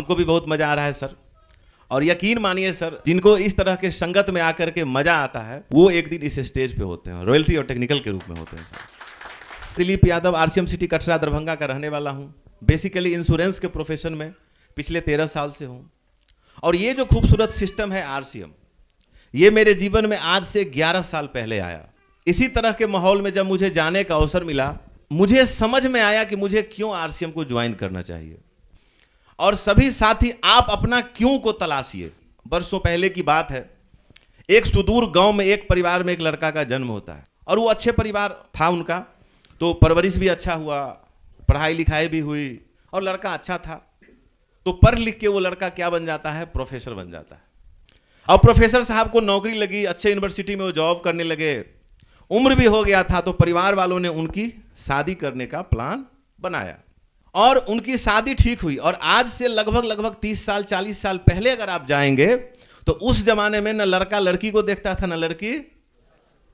हमको भी बहुत मजा आ रहा है सर। और यकीन मानिए सर, जिनको इस तरह के संगत में आकर के मजा आता है वो एक दिन इस स्टेज पे होते हैं, रॉयल्टी और टेक्निकल के रूप में होते हैं sir. Dilip Yadav, RCM city Katra Darbhanga का रहने वाला हूँ। बेसिकली इंश्योरेंस के प्रोफेशन में पिछले 13 साल से हूँ। और ये जो खूबसूरत सिस्टम है आरसीएम, ये मेरे जीवन में आज से 11 साल पहले आया। इसी तरह के माहौल में जब मुझे जाने का अवसर मिला, मुझे समझ में आया कि मुझे क्यों आरसीएम को ज्वाइन करना चाहिए। और सभी साथी आप अपना क्यों को तलाशिए। वर्षों पहले की बात है, एक सुदूर गांव में एक परिवार में एक लड़का का जन्म होता है और वो अच्छे परिवार था उनका, तो परवरिश भी अच्छा हुआ, पढ़ाई लिखाई भी हुई और लड़का अच्छा था। तो पढ़ लिख के वो लड़का क्या बन जाता है, प्रोफेसर बन जाता है। और प्रोफेसर साहब को नौकरी लगी, अच्छे यूनिवर्सिटी में वो जॉब करने लगे, उम्र भी हो गया था। तो परिवार वालों ने उनकी शादी करने का प्लान बनाया और उनकी शादी ठीक हुई। और आज से लगभग 30 साल 40 साल पहले अगर आप जाएंगे तो उस जमाने में न लड़का लड़की को देखता था न लड़की।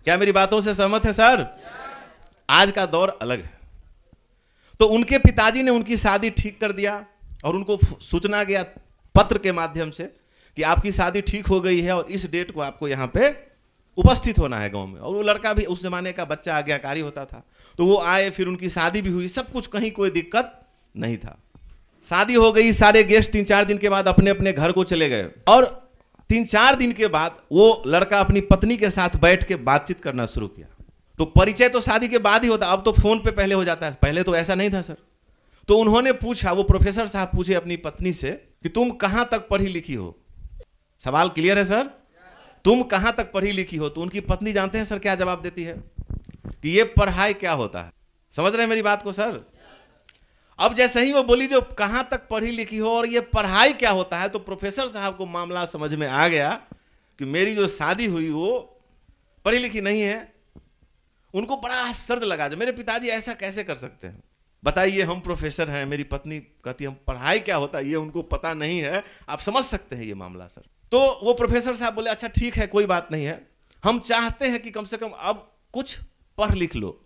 क्या मेरी बातों से सहमत है सर? आज का दौर अलग है। तो उनके पिताजी ने उनकी शादी ठीक कर दिया और उनको सूचना गया पत्र के माध्यम से कि आपकी शादी ठीक हो गई है और इस डेट को आपको यहाँ पे उपस्थित होना है गांव में। और वो लड़का भी उस जमाने का बच्चा आज्ञाकारी होता था, तो वो आए, फिर उनकी शादी भी हुई, सब कुछ, कहीं कोई दिक्कत नहीं था। शादी हो गई, सारे गेस्ट 3-4 दिन के बाद अपने अपने घर को चले गए। और 3-4 दिन के बाद वो लड़का अपनी पत्नी के साथ बैठ के बातचीत करना शुरू किया। तो परिचय तो शादी के बाद ही होता, अब तो फोन पे पहले हो जाता है, पहले तो ऐसा नहीं था सर। तो उन्होंने पूछा, वो प्रोफेसर साहब पूछे अपनी पत्नी से कि तुम कहां तक पढ़ी लिखी हो। सवाल क्लियर है सर? तुम कहां तक पढ़ी लिखी हो? तो उनकी पत्नी जानते हैं सर क्या जवाब देती है कि ये पढ़ाई क्या होता है। समझ रहे हैं मेरी बात को सर? अब जैसे ही वो बोली जो कहां तक पढ़ी लिखी हो और ये पढ़ाई क्या होता है, तो प्रोफेसर साहब को मामला समझ में आ गया कि मेरी जो शादी हुई वो पढ़ी लिखी नहीं है। उनको बड़ा आश्चर्य लगा, जो मेरे पिताजी ऐसा कैसे कर सकते हैं, बताइए, हम प्रोफेसर हैं, मेरी पत्नी कहती हम पढ़ाई क्या होता है ये उनको पता नहीं है। आप समझ सकते हैं ये मामला सर। तो वो प्रोफेसर साहब बोले अच्छा ठीक है, कोई बात नहीं है, हम चाहते हैं कि कम से कम अब कुछ पढ़ लिख लो।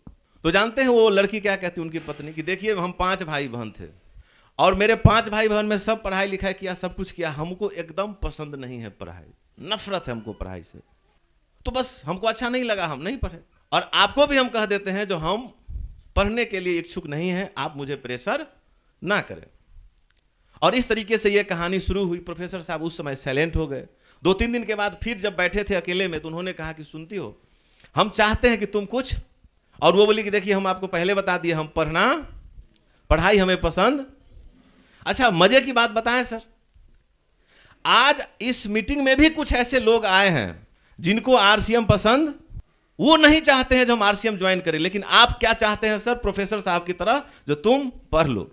तो जानते हैं वो लड़की क्या कहती उनकी पत्नी कि देखिए हम 5 भाई बहन थे और मेरे 5 भाई बहन में सब पढ़ाई लिखाई किया, सब कुछ किया, हमको एकदम पसंद नहीं है पढ़ाई, नफरत है हमको पढ़ाई से, तो बस हमको अच्छा नहीं लगा, हम नहीं पढ़े। और आपको भी हम कह देते हैं जो हम पढ़ने के लिए इच्छुक नहीं हैं, आप मुझे प्रेशर ना करें। और इस तरीके से ये कहानी शुरू हुई। प्रोफेसर साहब उस समय साइलेंट हो गए। 2-3 दिन के बाद फिर जब बैठे थे अकेले में तो उन्होंने कहा कि सुनती हो, हम चाहते हैं कि तुम कुछ, और वो बोली कि देखिए हम आपको पहले बता दिए, हम पढ़ाई हमें पसंद। अच्छा मजे की बात बताएं सर, आज इस मीटिंग में भी कुछ ऐसे लोग आए हैं जिनको आरसीएम पसंद, वो नहीं चाहते हैं जो हम आरसीएम ज्वाइन करें, लेकिन आप क्या चाहते हैं सर? प्रोफेसर साहब की तरह जो तुम पढ़ लो।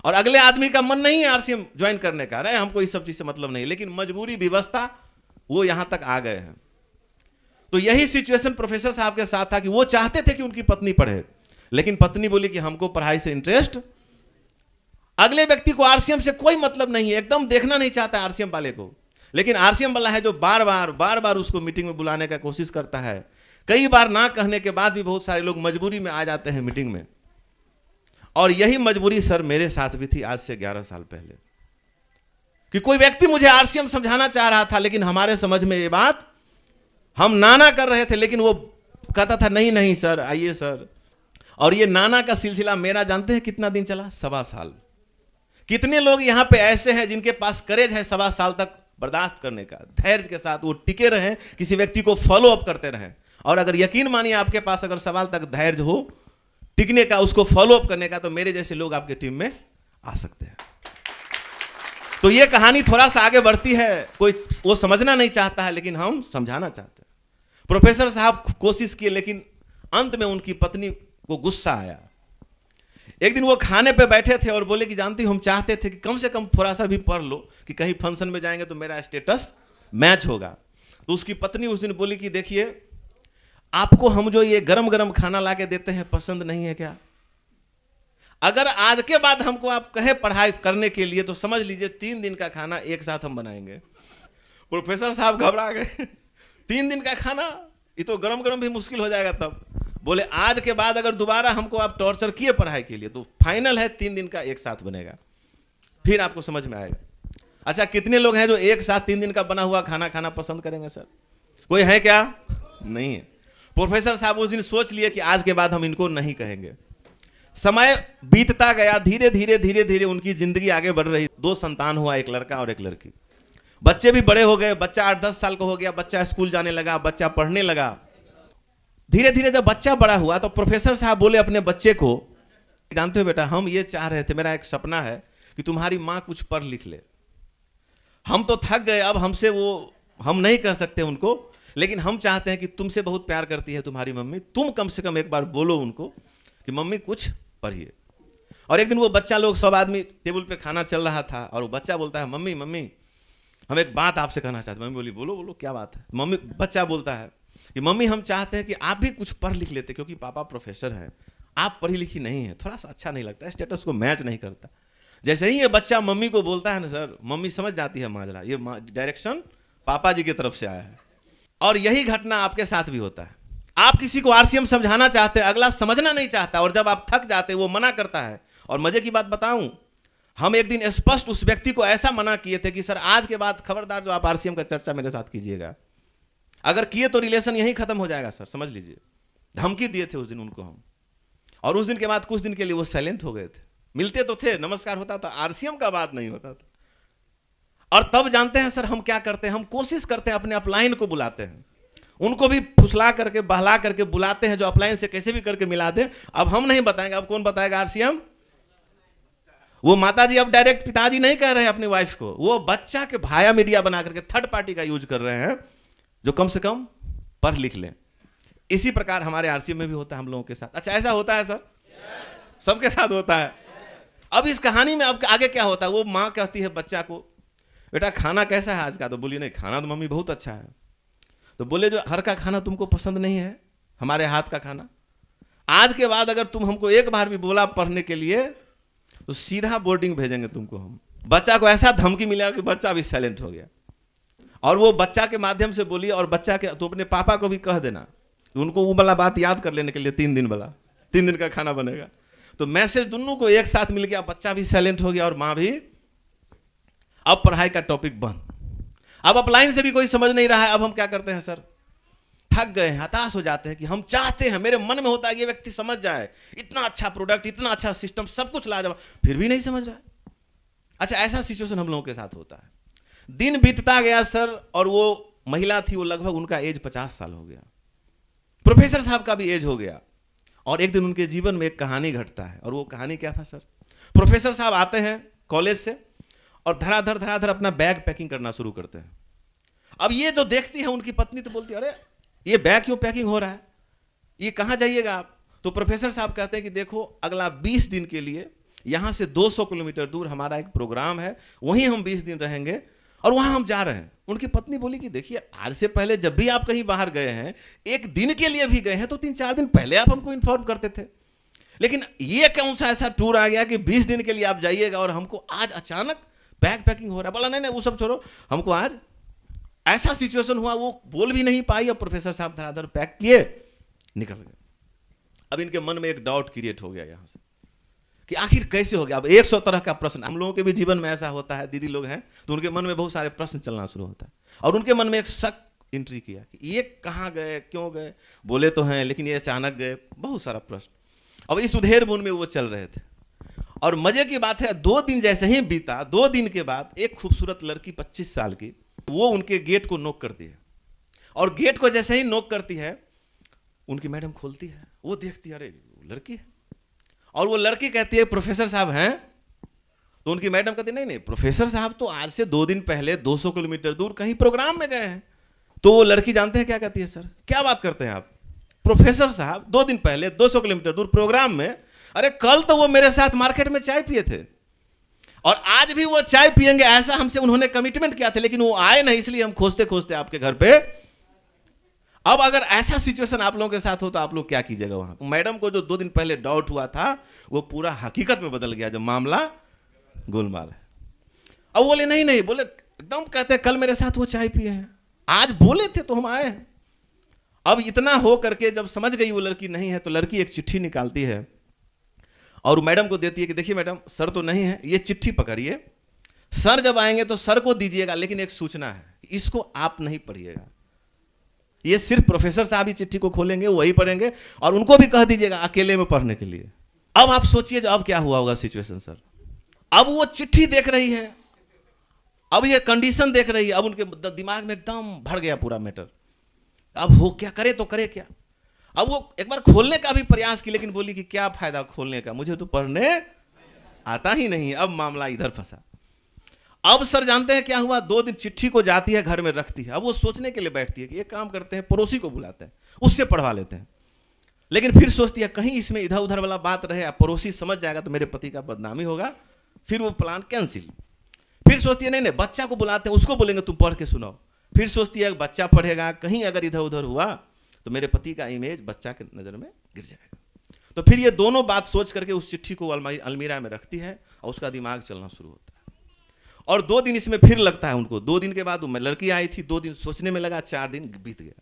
और अगले आदमी का मन नहीं है आरसीएम ज्वाइन करने का, अरे हमको इस सब चीज से मतलब नहीं, लेकिन मजबूरी व्यवस्था वो यहां तक आ गए हैं। तो यही सिचुएशन प्रोफेसर साहब के साथ था कि वो चाहते थे कि उनकी पत्नी पढ़े, लेकिन पत्नी बोली कि हमको पढ़ाई से इंटरेस्ट, अगले व्यक्ति को आरसीएम से कोई मतलब नहीं है, एकदम देखना नहीं चाहता आरसीएम वाले को। लेकिन आरसीएम वाला है जो बार बार उसको मीटिंग में बुलाने का कोशिश करता है। कई बार ना कहने के बाद भी बहुत सारे लोग मजबूरी में आ जाते हैं मीटिंग में। और यही मजबूरी सर मेरे साथ भी थी आज से 11 साल पहले, कि कोई व्यक्ति मुझे आरसीएम समझाना चाह रहा था, लेकिन हमारे समझ में ये बात हम नाना कर रहे थे, लेकिन वो कहता था नहीं नहीं सर आइए सर। और ये नाना का सिलसिला मेरा जानते हैं कितना दिन चला? 1.25 साल। कितने लोग यहाँ पे ऐसे हैं जिनके पास करेज है 1.25 साल तक बर्दाश्त करने का, धैर्य के साथ वो टिके रहें, किसी व्यक्ति को फॉलो अप करते रहें। और अगर यकीन मानिए आपके पास अगर 1.25 साल तक धैर्य हो टिकने का, उसको फॉलो अप करने का, तो मेरे जैसे लोग आपके टीम में आ सकते हैं। तो ये कहानी थोड़ा सा आगे बढ़ती है, कोई वो समझना नहीं चाहता है, लेकिन हम समझाना चाहते हैं। प्रोफेसर साहब कोशिश किए, लेकिन अंत में उनकी पत्नी को गुस्सा आया। एक दिन वो खाने पे बैठे थे और बोले कि जानती हम चाहते थे कि कम से कम थोड़ा सा भी पढ़ लो, कि कहीं फंक्शन में जाएंगे तो मेरा स्टेटस मैच होगा। तो उसकी पत्नी उस दिन बोली कि देखिए आपको हम जो ये गरम गरम खाना ला के देते हैं पसंद नहीं है क्या? अगर आज के बाद हमको आप कहे पढ़ाई करने के लिए तो समझ लीजिए 3 दिन का खाना एक साथ हम बनाएंगे। प्रोफेसर साहब घबरा गए। 3 दिन का खाना, ये तो गरम गरम भी मुश्किल हो जाएगा। तब बोले आज के बाद अगर दोबारा हमको आप टॉर्चर किए पढ़ाई के लिए तो फाइनल है 3 दिन का एक साथ बनेगा। फिर आपको समझ में आएगा। अच्छा, कितने लोग हैं जो एक साथ 3 दिन का बना हुआ खाना खाना पसंद करेंगे सर? कोई है क्या? नहीं है। प्रोफेसर साहब उस दिन सोच लिए कि आज के बाद हम इनको नहीं कहेंगे। समय बीतता गया, धीरे धीरे धीरे धीरे उनकी जिंदगी आगे बढ़ रही। 2 संतान हुआ, एक लड़का और एक लड़की। बच्चे भी बड़े हो गए, बच्चा 8-10 साल का हो गया, बच्चा स्कूल जाने लगा, बच्चा पढ़ने लगा। धीरे धीरे जब बच्चा बड़ा हुआ तो प्रोफेसर साहब बोले अपने बच्चे को, जानते हो बेटा, हम ये चाह रहे थे, मेरा एक सपना है कि तुम्हारी माँ कुछ पढ़ लिख ले। हम तो थक गए, अब हमसे वो हम नहीं कह सकते उनको, लेकिन हम चाहते हैं कि तुमसे बहुत प्यार करती है तुम्हारी मम्मी, तुम कम से कम एक बार बोलो उनको कि मम्मी कुछ पढ़िए। और एक दिन वो बच्चा लोग सब आदमी टेबल पे खाना चल रहा था और वो बच्चा बोलता है, मम्मी मम्मी हम एक बात आपसे कहना चाहते हैं। मम्मी बोली, बोलो बोलो क्या बात है। मम्मी, बच्चा बोलता है कि मम्मी हम चाहते हैं कि आप भी कुछ पढ़ लिख लेते, क्योंकि पापा प्रोफेसर हैं, आप पढ़ी लिखी नहीं है, थोड़ा सा अच्छा नहीं लगता, स्टेटस को मैच नहीं करता। जैसे ही ये बच्चा मम्मी को बोलता है ना सर, मम्मी समझ जाती है माजरा, ये डायरेक्शन पापा जी की तरफ से आया है। और यही घटना आपके साथ भी होता है। आप किसी को आरसीएम समझाना चाहते हैं, अगला समझना नहीं चाहता, और जब आप थक जाते वो मना करता है। और मजे की बात बताऊं, हम एक दिन स्पष्ट उस व्यक्ति को ऐसा मना किए थे कि सर आज के बाद खबरदार जो आप आरसीएम का चर्चा मेरे साथ कीजिएगा, अगर किए तो रिलेशन यहीं खत्म हो जाएगा सर, समझ लीजिए। धमकी दिए थे उस दिन उनको हम। और उस दिन के बाद कुछ दिन के लिए वो साइलेंट हो गए थे। मिलते तो थे, नमस्कार होता था, आरसीएम का बात नहीं होता था। और तब जानते हैं सर हम क्या करते हैं, हम कोशिश करते हैं अपने अपलाइन को बुलाते हैं, उनको भी फुसला करके बहला करके बुलाते हैं, जो अपलाइन से कैसे भी करके मिला दे। अब हम नहीं बताएंगे, अब कौन बताएगा आरसीएम? वो माताजी अब डायरेक्ट पिताजी नहीं कह रहे हैं अपनी वाइफ को, वो बच्चा के भाया मीडिया बना करके थर्ड पार्टी का यूज कर रहे हैं, जो कम से कम पढ़ लिख लें। इसी प्रकार हमारे आरसीएम में भी होता है हम लोगों के साथ। अच्छा, ऐसा होता है सर? सबके साथ होता है। अब इस कहानी में अब आगे क्या होता है, वो माँ कहती है बच्चा को, बेटा खाना कैसा है आज का? तो बोलिए नहीं, खाना तो मम्मी बहुत अच्छा है। तो बोले जो घर का खाना तुमको पसंद नहीं है, हमारे हाथ का खाना, आज के बाद अगर तुम हमको एक बार भी बोला पढ़ने के लिए तो सीधा बोर्डिंग भेजेंगे तुमको हम। बच्चा को ऐसा धमकी मिला कि बच्चा भी साइलेंट हो गया। और वो बच्चा के माध्यम से बोली, और बच्चा के तो अपने पापा को भी कह देना, उनको वो वाला बात याद कर लेने के लिए 3 दिन वाला, 3 दिन का खाना बनेगा। तो मैसेज दोनों को एक साथ मिल गया, बच्चा भी साइलेंट हो गया और माँ भी। अब पढ़ाई का टॉपिक बंद। अब अपलाइन से भी कोई समझ नहीं रहा है। अब हम क्या करते हैं सर, थक गए हैं, हताश हो जाते हैं कि हम चाहते हैं, मेरे मन में होता है कि ये व्यक्ति समझ जाए, इतना अच्छा प्रोडक्ट, इतना अच्छा सिस्टम, सब कुछ लाजवाब, फिर भी नहीं समझ रहा है। अच्छा, ऐसा सिचुएशन हम लोगों के साथ होता है। दिन बीतता गया सर, और वो महिला थी, वो लगभग उनका एज 50 साल हो गया, प्रोफेसर साहब का भी एज हो गया। और एक दिन उनके जीवन में एक कहानी घटता है। और वो कहानी क्या था सर, प्रोफेसर साहब आते हैं कॉलेज से और धड़ाधड़ अपना बैग पैकिंग करना शुरू करते हैं। अब ये जो देखती है उनकी पत्नी, तो बोलती है, अरे ये बैग क्यों पैकिंग हो रहा है, ये कहाँ जाइएगा आप? तो प्रोफेसर साहब कहते हैं कि देखो, अगला 20 दिन के लिए यहाँ से 200 किलोमीटर दूर हमारा एक प्रोग्राम है, वहीं हम 20 दिन रहेंगे और वहाँ हम जा रहे हैं। उनकी पत्नी बोली कि देखिए, आज से पहले जब भी आप कहीं बाहर गए हैं, एक दिन के लिए भी गए हैं, तो 3-4 दिन पहले आप हमको इन्फॉर्म करते थे। लेकिन ये कौन सा ऐसा टूर आ गया कि 20 दिन के लिए आप जाइएगा और हमको आज अचानक बैग पैकिंग हो रहा है? बोला नहीं नहीं, वो सब छोड़ो, हमको आज ऐसा सिचुएशन हुआ। वो बोल भी नहीं पाई और प्रोफेसर साहब धड़ाधड़ पैक किए, निकल गए। अब इनके मन में एक डाउट क्रिएट हो गया यहाँ से कि आखिर कैसे हो गया। अब 100 तरह का प्रश्न, हम लोगों के भी जीवन में ऐसा होता है, दीदी लोग हैं तो उनके मन में बहुत सारे प्रश्न चलना शुरू होता है। और उनके मन में एक शक एंट्री किया कि ये कहाँ गए, क्यों गए, बोले तो हैं लेकिन ये अचानक गए, बहुत सारा प्रश्न। अब इस उधेड़ बुन में वो चल रहे थे। और मजे की बात है, 2 दिन जैसे ही बीता, 2 दिन के बाद एक खूबसूरत लड़की 25 साल की, वो उनके गेट को नॉक करती है। और गेट को जैसे ही नॉक करती है, उनकी मैडम खोलती है, वो देखती है, अरे लड़की है। और वो लड़की कहती है, प्रोफेसर साहब हैं? तो उनकी मैडम कहती, नहीं नहीं, प्रोफेसर साहब तो आज से 2 दिन पहले 200 किलोमीटर दूर कहीं प्रोग्राम में गए हैं। तो वो लड़की जानते हैं क्या कहती है, सर क्या बात करते हैं आप, प्रोफेसर साहब 2 दिन पहले 200 किलोमीटर दूर प्रोग्राम में? अरे कल तो वो मेरे साथ मार्केट में चाय पिए थे और आज भी वो चाय पिएंगे, ऐसा हमसे उन्होंने कमिटमेंट किया था, लेकिन वो आए नहीं, इसलिए हम खोजते खोजते आपके घर पे। अब अगर ऐसा सिचुएशन आप लोगों के साथ हो तो आप लोग क्या कीजिएगा? वहां मैडम को जो 2 दिन पहले डाउट हुआ था, वो पूरा हकीकत में बदल गया, जो मामला गोलमाल है। अब बोले नहीं नहीं, बोले एकदम कहते हैं, कल मेरे साथ वो चाय पिए हैं, आज बोले थे तो हम आए हैं। अब इतना हो करके जब समझ गई वो लड़की नहीं है, तो लड़की एक चिट्ठी निकालती है और मैडम को देती है कि देखिए मैडम, सर तो नहीं है, ये चिट्ठी पकड़िए, सर जब आएंगे तो सर को दीजिएगा, लेकिन एक सूचना है, इसको आप नहीं पढ़िएगा। ये सिर्फ प्रोफेसर साहब ही चिट्ठी को खोलेंगे, वही पढ़ेंगे, और उनको भी कह दीजिएगा अकेले में पढ़ने के लिए। अब आप सोचिए अब क्या हुआ होगा सिचुएशन सर। अब वो चिट्ठी देख रही है, अब ये कंडीशन देख रही है, अब उनके दिमाग में एकदम भर गया पूरा मैटर। अब हो क्या, करे तो करे क्या। अब वो एक बार खोलने का भी प्रयास की, लेकिन बोली कि क्या फायदा खोलने का, मुझे तो पढ़ने आता ही नहीं। अब मामला इधर फंसा। अब सर जानते हैं क्या हुआ, 2 दिन चिट्ठी को जाती है, घर में रखती है। अब वो सोचने के लिए बैठती है कि एक काम करते हैं, पड़ोसी को बुलाते हैं, उससे पढ़वा लेते हैं। लेकिन फिर सोचती है कहीं इसमें इधर उधर वाला बात रहे, पड़ोसी समझ जाएगा तो मेरे पति का बदनामी होगा, फिर वो प्लान कैंसिल। फिर सोचती है नहीं बच्चा को बुलाते हैं, उसको बोलेंगे तुम पढ़ के सुनाओ। फिर सोचती है बच्चा पढ़ेगा, कहीं अगर इधर उधर हुआ तो मेरे पति का इमेज बच्चा के नज़र में गिर जाएगा। तो फिर ये दोनों बात सोच करके उस चिट्ठी को अलमीरा में रखती है, और उसका दिमाग चलना शुरू होता है। और 2 दिन इसमें फिर लगता है उनको। 2 दिन के बाद वो लड़की आई थी, 2 दिन सोचने में लगा, 4 दिन बीत गया।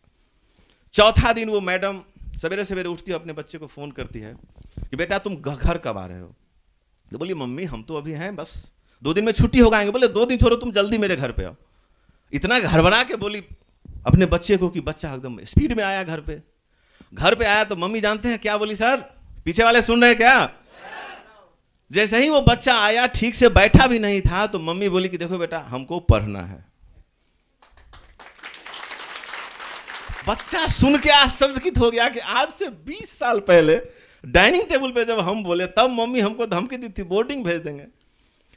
चौथा दिन वो मैडम सवेरे सवेरे उठती है, अपने बच्चे को फ़ोन करती है कि बेटा तुम घर कब आ रहे हो। तो बोली मम्मी हम तो अभी हैं, बस 2 दिन में छुट्टी होगा आएंगे। बोले 2 दिन छोड़ो, तुम जल्दी मेरे घर पे आओ। इतना घरभरा के बोली अपने बच्चे को कि बच्चा एकदम स्पीड में आया घर पे। घर पे आया तो मम्मी जानते हैं क्या बोली सर, पीछे वाले सुन रहे हैं क्या? जैसे ही वो बच्चा आया, ठीक से बैठा भी नहीं था, तो मम्मी बोली कि देखो बेटा हमको पढ़ना है। बच्चा सुन के आश्चर्यचकित हो गया कि आज से 20 साल पहले डाइनिंग टेबल पे जब हम बोले तब मम्मी हमको धमकी दी थी बोर्डिंग भेज देंगे।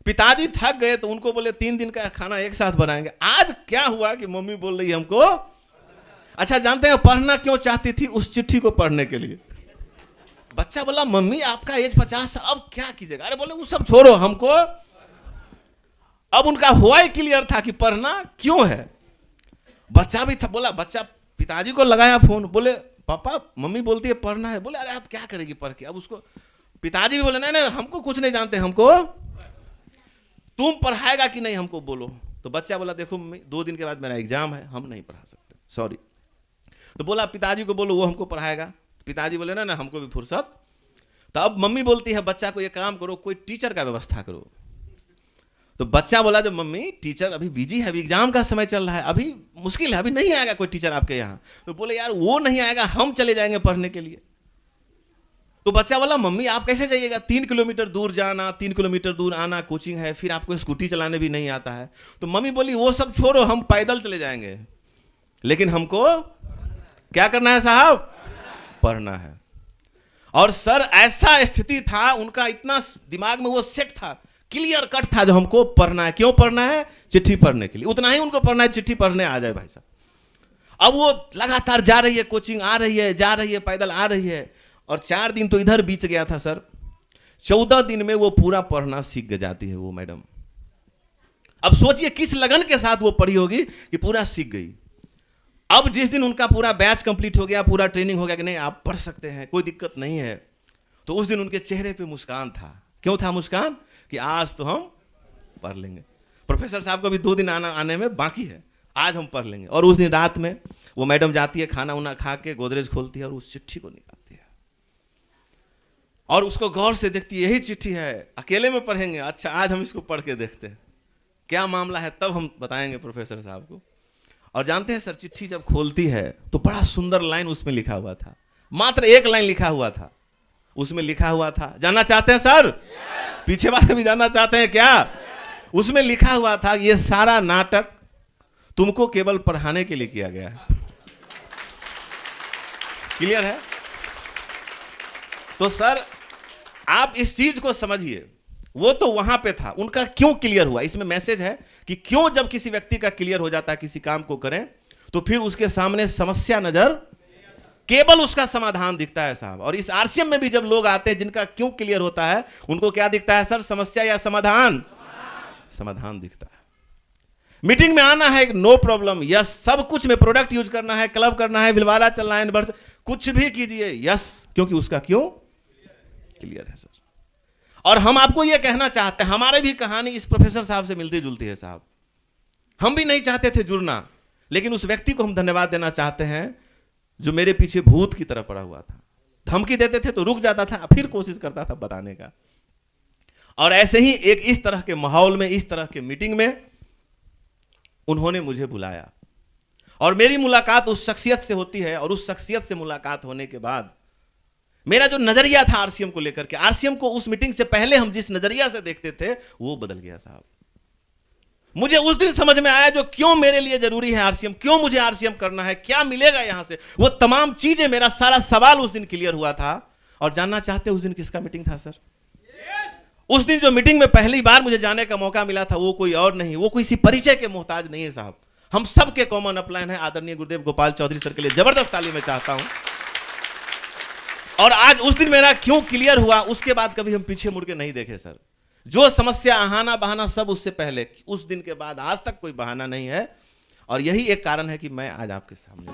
पिताजी थक गए तो उनको बोले 3 दिन का खाना एक साथ बनाएंगे। आज क्या हुआ कि मम्मी बोल रही है हमको। अच्छा जानते हैं पढ़ना क्यों चाहती थी? उस चिट्ठी को पढ़ने के लिए। बच्चा बोला मम्मी आपका एज 50 साल, अब क्या कीजिएगा? अरे बोले वो सब छोड़ो, हमको अब उनका हुआ ही क्लियर था कि पढ़ना क्यों है। बच्चा भी था, बोला बच्चा पिताजी को लगाया फोन, बोले पापा मम्मी बोलती है पढ़ना है। बोले अरे आप क्या करेगी पढ़ के? अब उसको पिताजी भी बोले नहीं नहीं हमको कुछ नहीं जानते, हमको तुम पढ़ाएगा कि नहीं हमको बोलो। तो बच्चा बोला देखो मम्मी 2 दिन के बाद मेरा एग्जाम है, हम नहीं पढ़ा सकते, सॉरी। तो बोला पिताजी को बोलो वो हमको पढ़ाएगा। पिताजी बोले ना ना हमको भी फुर्सत। तो अब मम्मी बोलती है बच्चा को ये काम करो, कोई टीचर का व्यवस्था करो। तो बच्चा बोला जो मम्मी टीचर अभी बिजी है, अभी एग्जाम का समय चल रहा है, अभी मुश्किल है, अभी नहीं आएगा कोई टीचर आपके यहाँ। तो बोले यार वो नहीं आएगा, हम चले जाएंगे पढ़ने के लिए। तो बच्चा बोला मम्मी आप कैसे जाइएगा? 3 किलोमीटर दूर जाना, 3 किलोमीटर दूर आना, कोचिंग है, फिर आपको स्कूटी चलाने भी नहीं आता है। तो मम्मी बोली वो सब छोड़ो, हम पैदल चले जाएंगे, लेकिन हमको क्या करना है साहब? पढ़ना है। और सर ऐसा स्थिति था उनका, इतना दिमाग में वो सेट था, क्लियर कट था, जो हमको पढ़ना है। क्यों पढ़ना है? चिट्ठी पढ़ने के लिए। उतना ही उनको पढ़ना है, चिट्ठी पढ़ने आ जाए भाई साहब। अब वो लगातार जा रही है, कोचिंग आ रही है, जा रही है, पैदल आ रही है। और 4 दिन तो इधर बीत गया था सर। 14 दिन में वो पूरा पढ़ना सीख जाती है वो मैडम। अब सोचिए किस लगन के साथ वो पढ़ी होगी कि पूरा सीख गई। अब जिस दिन उनका पूरा बैच कंप्लीट हो गया, पूरा ट्रेनिंग हो गया कि नहीं आप पढ़ सकते हैं, कोई दिक्कत नहीं है, तो उस दिन उनके चेहरे पे मुस्कान था। क्यों था मुस्कान? कि आज तो हम पढ़ लेंगे। प्रोफेसर साहब को भी 2 दिन आने में बाकी है, आज हम पढ़ लेंगे। और उस दिन रात में वो मैडम जाती है, खाना उना खा के गोदरेज खोलती है और उस चिट्ठी को निकालती है और उसको गौर से देखती है, यही चिट्ठी है, अकेले में पढ़ेंगे। अच्छा आज हम इसको पढ़ के देखते हैं क्या मामला है, तब हम बताएंगे प्रोफेसर साहब को। और जानते हैं सर चिट्ठी जब खोलती है तो बड़ा सुंदर लाइन उसमें लिखा हुआ था, मात्र 1 लाइन लिखा हुआ था। उसमें लिखा हुआ था, जानना चाहते हैं सर? पीछे वाले भी जानना चाहते हैं क्या? उसमें लिखा हुआ था ये सारा नाटक तुमको केवल पढ़ाने के लिए किया गया है। क्लियर है? तो सर आप इस चीज को समझिए, वो तो वहां पे था, उनका क्यों क्लियर हुआ? इसमें मैसेज है कि क्यों जब किसी व्यक्ति का क्लियर हो जाता है किसी काम को करें तो फिर उसके सामने समस्या नजर, केवल उसका समाधान दिखता है साहब। और इस आरसीएम में भी जब लोग आते हैं जिनका क्यों क्लियर होता है, उनको क्या दिखता है सर? समस्या या समाधान? समाधान दिखता है। मीटिंग में आना है नो प्रॉब्लम, यस। सब कुछ में प्रोडक्ट यूज करना है, क्लब करना है, भिलवाड़ा चलना है, कुछ भी कीजिए यस, क्योंकि उसका क्यों क्लियर है सर। और हम आपको यह कहना चाहते हैं, हमारे भी कहानी इस प्रोफेसर साहब से मिलती जुलती है साहब। हम भी नहीं चाहते थे जुड़ना, लेकिन उस व्यक्ति को हम धन्यवाद देना चाहते हैं जो मेरे पीछे भूत की तरह पड़ा हुआ था। धमकी देते थे तो रुक जाता था, फिर कोशिश करता था बताने का। और ऐसे ही एक इस तरह के माहौल में, इस तरह के मीटिंग में उन्होंने मुझे बुलाया और मेरी मुलाकात उस शख्सियत से होती है। और उस शख्सियत से मुलाकात होने के बाद मेरा जो नजरिया था आरसीएम को लेकर के, आरसीएम को उस मीटिंग से पहले हम जिस नजरिया से देखते थे वो बदल गया साहब। मुझे उस दिन समझ में आया जो क्यों मेरे लिए जरूरी है आरसीएम, क्यों मुझे आरसीएम करना है, क्या मिलेगा यहां से, वो तमाम चीजें, मेरा सारा सवाल उस दिन क्लियर हुआ था। और जानना चाहते उस दिन किसका मीटिंग था सर? उस दिन जो मीटिंग में पहली बार मुझे जाने का मौका मिला था वो कोई और नहीं, वो किसी परिचय के मोहताज नहीं है साहब। हम सब के कॉमन अपलाइन है आदरणीय गुरुदेव गोपाल चौधरी सर के लिए जबरदस्त ताली मैं चाहता हूं। और आज उस दिन मेरा क्यों क्लियर हुआ, उसके बाद कभी हम पीछे मुड़ के नहीं देखे सर। जो समस्या आहाना बहाना सब उससे पहले, उस दिन के बाद आज तक कोई बहाना नहीं है। और यही एक कारण है कि मैं आज आपके सामने